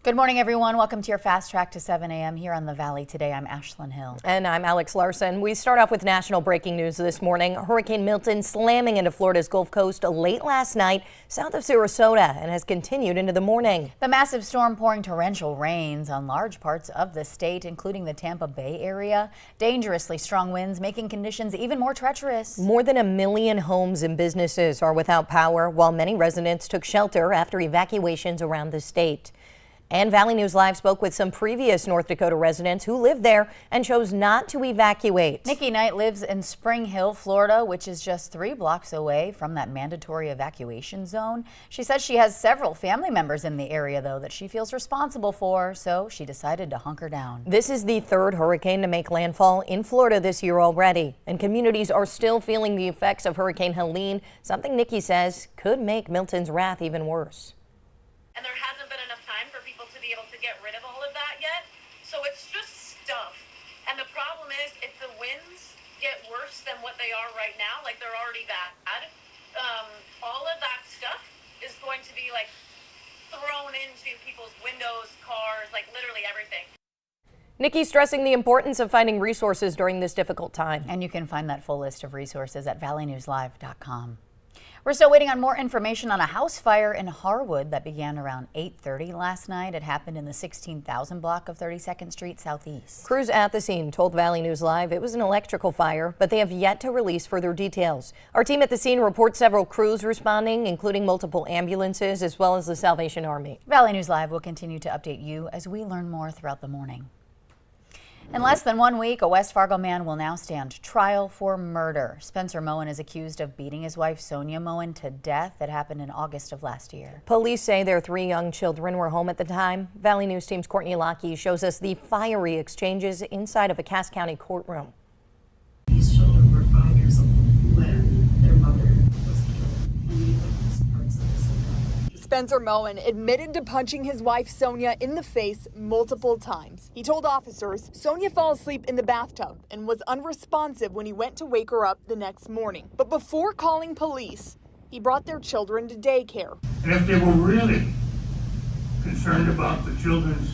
Good morning, everyone. Welcome to your Fast Track to 7 a.m. here on the Valley. Today, I'm Ashlyn Hill. And I'm Alex Larson. We start off with national breaking news this morning. Hurricane Milton slamming into Florida's Gulf Coast late last night south of Sarasota and has continued into the morning. The massive storm pouring torrential rains on large parts of the state, including the Tampa Bay area. Dangerously strong winds making conditions even more treacherous. More than 1 million homes and businesses are without power, while many residents took shelter after evacuations around the state. And Valley News Live spoke with some previous North Dakota residents who lived there and chose not to evacuate. Nikki Knight lives in Spring Hill, Florida, which is just 3 blocks away from that mandatory evacuation zone. She says she has several family members in the area, though, that she feels responsible for, so she decided to hunker down. This is the third hurricane to make landfall in Florida this year already, and communities are still feeling the effects of Hurricane Helene, something Nikki says could make Milton's wrath even worse. And there hasn't been enough time for people to be able to get rid of all of that yet. So it's just stuff. And the problem is if the winds get worse than what they are right now, like they're already bad, all of that stuff is going to be like thrown into people's windows, cars, like literally everything. Nikki stressing the importance of finding resources during this difficult time. And you can find that full list of resources at valleynewslive.com. We're still waiting on more information on a house fire in Harwood that began around 8:30 last night. It happened in the 16,000 block of 32nd Street Southeast. Crews at the scene told Valley News Live it was an electrical fire, but they have yet to release further details. Our team at the scene reports several crews responding, including multiple ambulances as well as the Salvation Army. Valley News Live will continue to update you as we learn more throughout the morning. In less than 1 week, a West Fargo man will now stand trial for murder. Spencer Moen is accused of beating his wife, Sonia Moen, to death. That happened in August of last year. Police say their 3 young children were home at the time. Valley News Team's Courtney Lockey shows us the fiery exchanges inside of a Cass County courtroom. These children were 5 years old when their mother was killed. And we witnessed parts of this event. Spencer Moen admitted to punching his wife Sonia in the face multiple times. He told officers Sonia fell asleep in the bathtub and was unresponsive when he went to wake her up the next morning. But before calling police, he brought their children to daycare. And if they were really concerned about the children's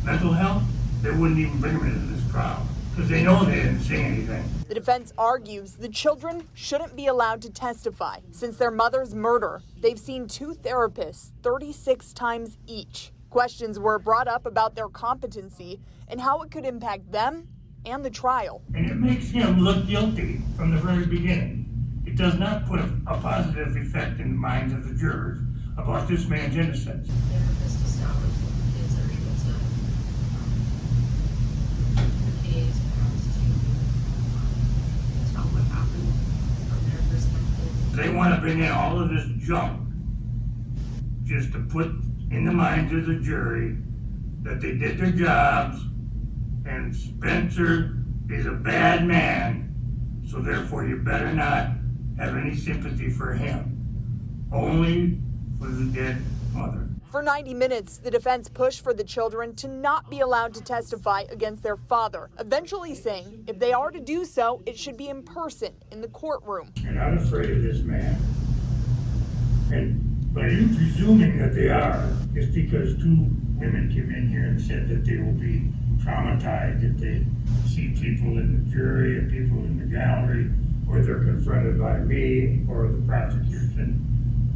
mental health, they wouldn't even bring them into this trial because they know they didn't say anything. The defense argues the children shouldn't be allowed to testify. Since their mother's murder, they've seen 2 therapists 36 times each. Questions were brought up about their competency and how it could impact them and the trial. And it makes him look guilty from the very beginning. It does not put a positive effect in the minds of the jurors about this man's innocence. Therapist established that the kids are able to communicate, to tell what happened from their perspective. They want to bring in all of this junk just to put in the minds of the jury that they did their jobs and Spencer is a bad man, so therefore you better not have any sympathy for him, only for the dead mother. For 90 minutes, the defense pushed for the children to not be allowed to testify against their father, eventually saying if they are to do so, it should be in person in the courtroom. You're not afraid of this man. And by you presuming that they are, it's because 2 women came in here and said that they will be traumatized if they see people in the jury and people in the gallery, or they're confronted by me or the prosecution.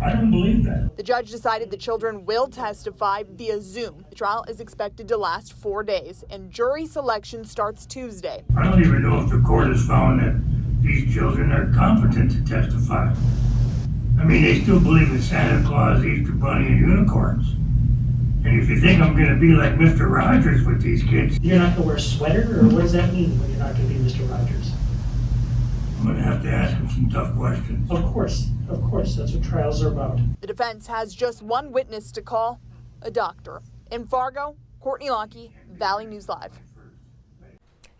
I don't believe that. The judge decided the children will testify via Zoom. The trial is expected to last 4 days, and jury selection starts Tuesday. I don't even know if the court has found that these children are competent to testify. I mean, they still believe in Santa Claus, Easter Bunny, and unicorns. And if you think I'm going to be like Mr. Rogers with these kids, You're not going to wear a sweater, or what does that mean when you're not going to be Mr. Rogers? I'm going to have to ask them some tough questions. Of course, that's what trials are about. The defense has just one witness to call, a doctor. In Fargo, Courtney Lockey, Valley News Live.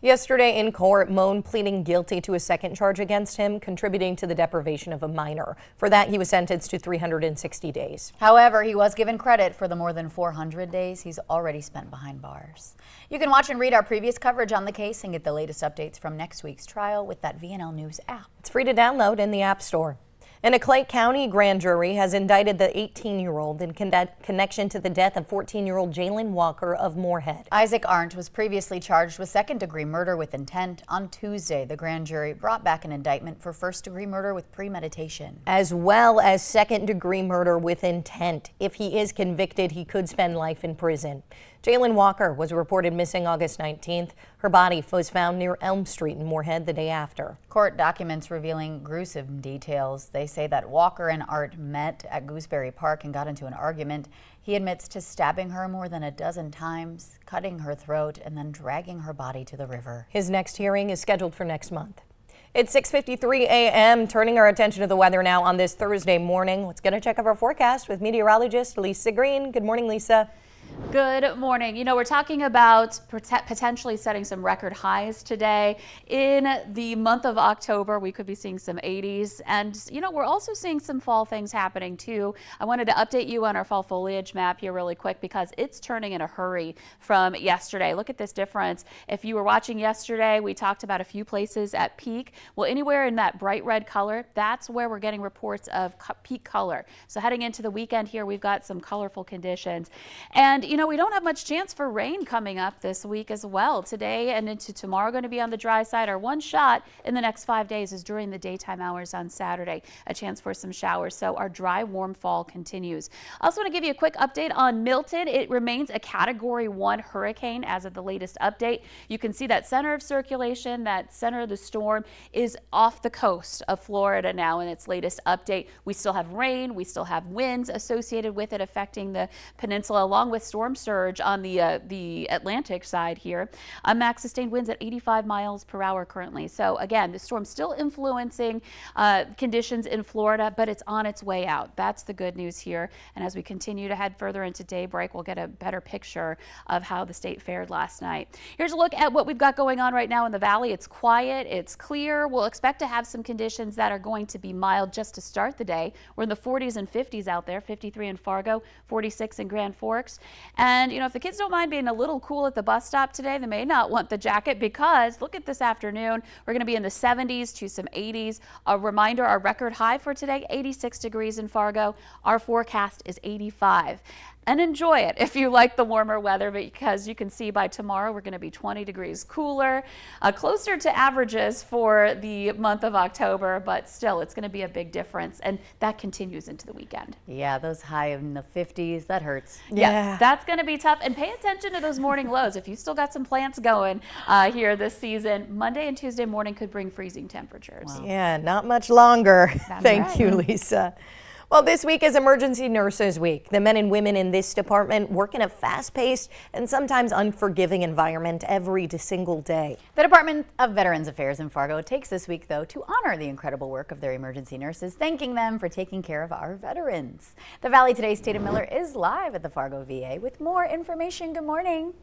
Yesterday in court, Moen pleading guilty to a second charge against him, contributing to the deprivation of a minor. For that, he was sentenced to 360 days. However, he was given credit for the more than 400 days he's already spent behind bars. You can watch and read our previous coverage on the case and get the latest updates from next week's trial with that VNL News app. It's free to download in the App Store. And a Clay County grand jury has indicted the 18-year-old in connection to the death of 14-year-old Jalen Walker of Moorhead. Isaac Arndt was previously charged with second-degree murder with intent. On Tuesday, the grand jury brought back an indictment for first-degree murder with premeditation, as well as second-degree murder with intent. If he is convicted, he could spend life in prison. Jalen Walker was reported missing August 19th. Her body was found near Elm Street in Moorhead the day after. Court documents revealing gruesome details. They say that Walker and Art met at Gooseberry Park and got into an argument. He admits to stabbing her more than a dozen times, cutting her throat, and then dragging her body to the river. His next hearing is scheduled for next month. It's 6:53 a.m. Turning our attention to the weather now on this Thursday morning. Let's get a check of our forecast with meteorologist Lisa Green. Good morning, Lisa. Good morning. You know, we're talking about potentially setting some record highs today. In the month of October, we could be seeing some 80s. And, you know, we're also seeing some fall things happening, too. I wanted to update you on our fall foliage map here really quick because it's turning in a hurry from yesterday. Look at this difference. If you were watching yesterday, we talked about a few places at peak. Well, anywhere in that bright red color, that's where we're getting reports of peak color. So heading into the weekend here, we've got some colorful conditions. And you know, we don't have much chance for rain coming up this week as well. Today and into tomorrow going to be on the dry side. Our one shot in the next 5 days is during the daytime hours on Saturday. A chance for some showers. So our dry, warm fall continues. I also want to give you a quick update on Milton. It remains a Category 1 hurricane as of the latest update. You can see that center of circulation, that center of the storm is off the coast of Florida now in its latest update. We still have rain. We still have winds associated with it affecting the peninsula along with storm surge on the Atlantic side here. Max sustained winds at 85 miles per hour currently. So again, the storm's still influencing conditions in Florida, but it's on its way out. That's the good news here. And as we continue to head further into daybreak, we'll get a better picture of how the state fared last night. Here's a look at what we've got going on right now in the valley. It's quiet, it's clear. We'll expect to have some conditions that are going to be mild just to start the day. We're in the 40s and 50s out there, 53 in Fargo, 46 in Grand Forks. And, you know, if the kids don't mind being a little cool at the bus stop today, they may not want the jacket because look at this afternoon. We're going to be in the 70s to some 80s. A reminder, our record high for today, 86 degrees in Fargo. Our forecast is 85. And enjoy it if you like the warmer weather, because you can see by tomorrow we're going to be 20 degrees cooler, closer to averages for the month of October, but still it's going to be a big difference, and that continues into the weekend. Yeah, those high in the 50s, that hurts. Yeah, that's going to be tough, and pay attention to those morning lows. If you still got some plants going here this season, Monday and Tuesday morning could bring freezing temperatures. Wow. Yeah, not much longer. That's Thank right. you, Lisa. Well, this week is Emergency Nurses Week. The men and women in this department work in a fast-paced and sometimes unforgiving environment every single day. The Department of Veterans Affairs in Fargo takes this week, though, to honor the incredible work of their emergency nurses, thanking them for taking care of our veterans. The Valley Today's Tatum Miller is live at the Fargo VA with more information. Good morning.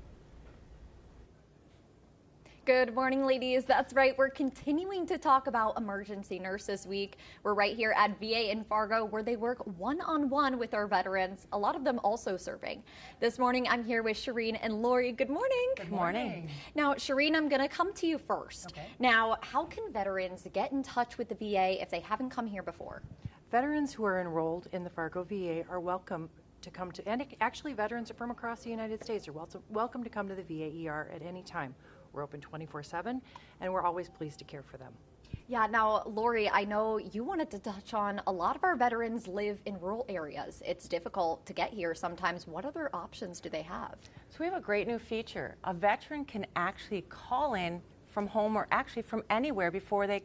Good morning, ladies. That's right. We're continuing to talk about Emergency Nurses Week. We're right here at VA in Fargo, where they work one-on-one with our veterans, a lot of them also serving. This morning, I'm here with Shireen and Lori. Good morning. Good morning. Now, Shireen, I'm going to come to you first. Okay. Now, how can veterans get in touch with the VA if they haven't come here before? Veterans who are enrolled in the Fargo VA are welcome to come to, and actually veterans from across the United States are welcome to come to the VA ER at any time. We're open 24/7, and we're always pleased to care for them. Yeah, now, Lori, I know you wanted to touch on a lot of our veterans live in rural areas. It's difficult to get here sometimes. What other options do they have? So we have a great new feature. A veteran can actually call in from home or actually from anywhere before they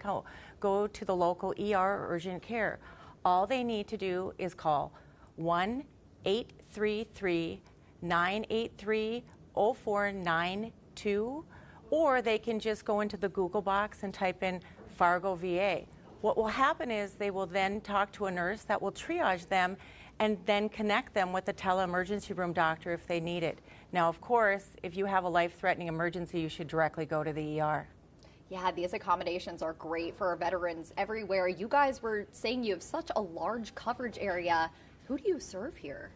go to the local ER or urgent care. All they need to do is call 1-833-983-0492, or they can just go into the Google box and type in Fargo VA. What will happen is they will then talk to a nurse that will triage them and then connect them with the tele-emergency room doctor if they need it. Now, of course, if you have a life-threatening emergency, you should directly go to the ER. Yeah, these accommodations are great for our veterans everywhere. You guys were saying you have such a large coverage area. Who do you serve here?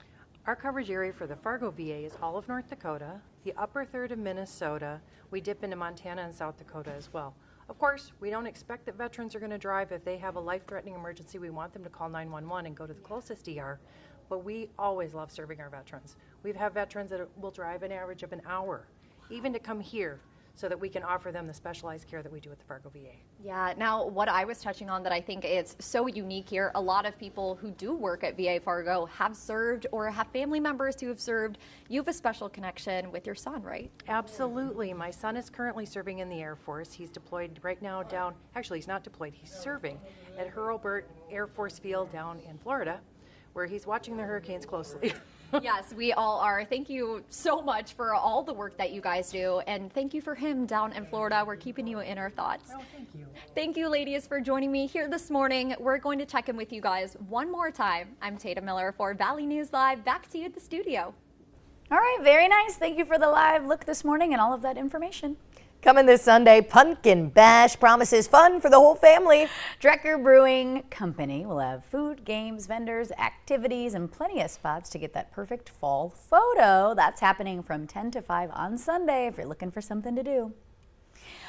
Our coverage area for the Fargo VA is all of North Dakota, the upper third of Minnesota. We dip into Montana and South Dakota as well. Of course, we don't expect that veterans are going to drive. If they have a life-threatening emergency, we want them to call 911 and go to the closest ER. But we always love serving our veterans. We've had veterans that will drive an average of an hour, even to come here, so that we can offer them the specialized care that we do at the Fargo VA. Yeah, now what I was touching on that I think is so unique here, a lot of people who do work at VA Fargo have served or have family members who have served. You have a special connection with your son, right? Absolutely. My son is currently serving in the Air Force. He's deployed right now down, actually he's not deployed, he's serving at Hurlburt Air Force Field down in Florida, where he's watching the hurricanes closely. Yes, we all are. Thank you so much for all the work that you guys do. And thank you for him down in Florida. We're keeping you in our thoughts. Oh, thank you. Thank you, ladies, for joining me here this morning. We're going to check in with you guys one more time. I'm Tata Miller for Valley News Live. Back to you at the studio. All right, very nice. Thank you for the live look this morning and all of that information. Coming this Sunday, Pumpkin Bash promises fun for the whole family. Drecker Brewing Company will have food, games, vendors, activities, and plenty of spots to get that perfect fall photo. That's happening from 10 to 5 on Sunday if you're looking for something to do.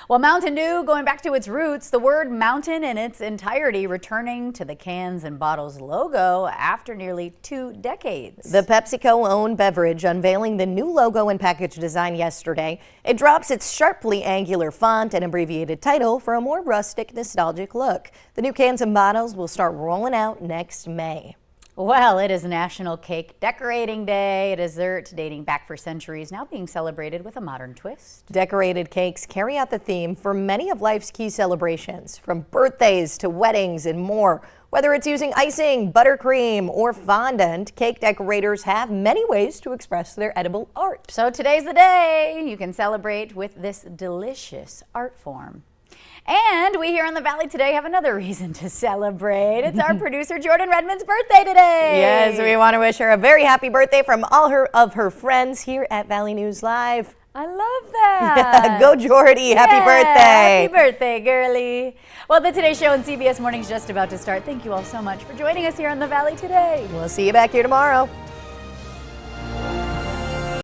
Well, Mountain Dew going back to its roots, the word mountain in its entirety returning to the cans and bottles logo after nearly 2 decades. The PepsiCo-owned beverage unveiling the new logo and package design yesterday. It drops its sharply angular font and abbreviated title for a more rustic, nostalgic look. The new cans and bottles will start rolling out next May. Well, it is National Cake Decorating Day, a dessert dating back for centuries, now being celebrated with a modern twist. Decorated cakes carry out the theme for many of life's key celebrations, from birthdays to weddings and more. Whether it's using icing, buttercream, or fondant, cake decorators have many ways to express their edible art. So today's the day you can celebrate with this delicious art form. And we here on the Valley today have another reason to celebrate. It's our producer Jordan Redmond's birthday today. Yes, we want to wish her a very happy birthday from all of her friends here at Valley News Live. I love that. Go Jordy, happy birthday. Happy birthday, girly. Well, the Today Show on CBS Morning is just about to start. Thank you all so much for joining us here on the Valley today. We'll see you back here tomorrow.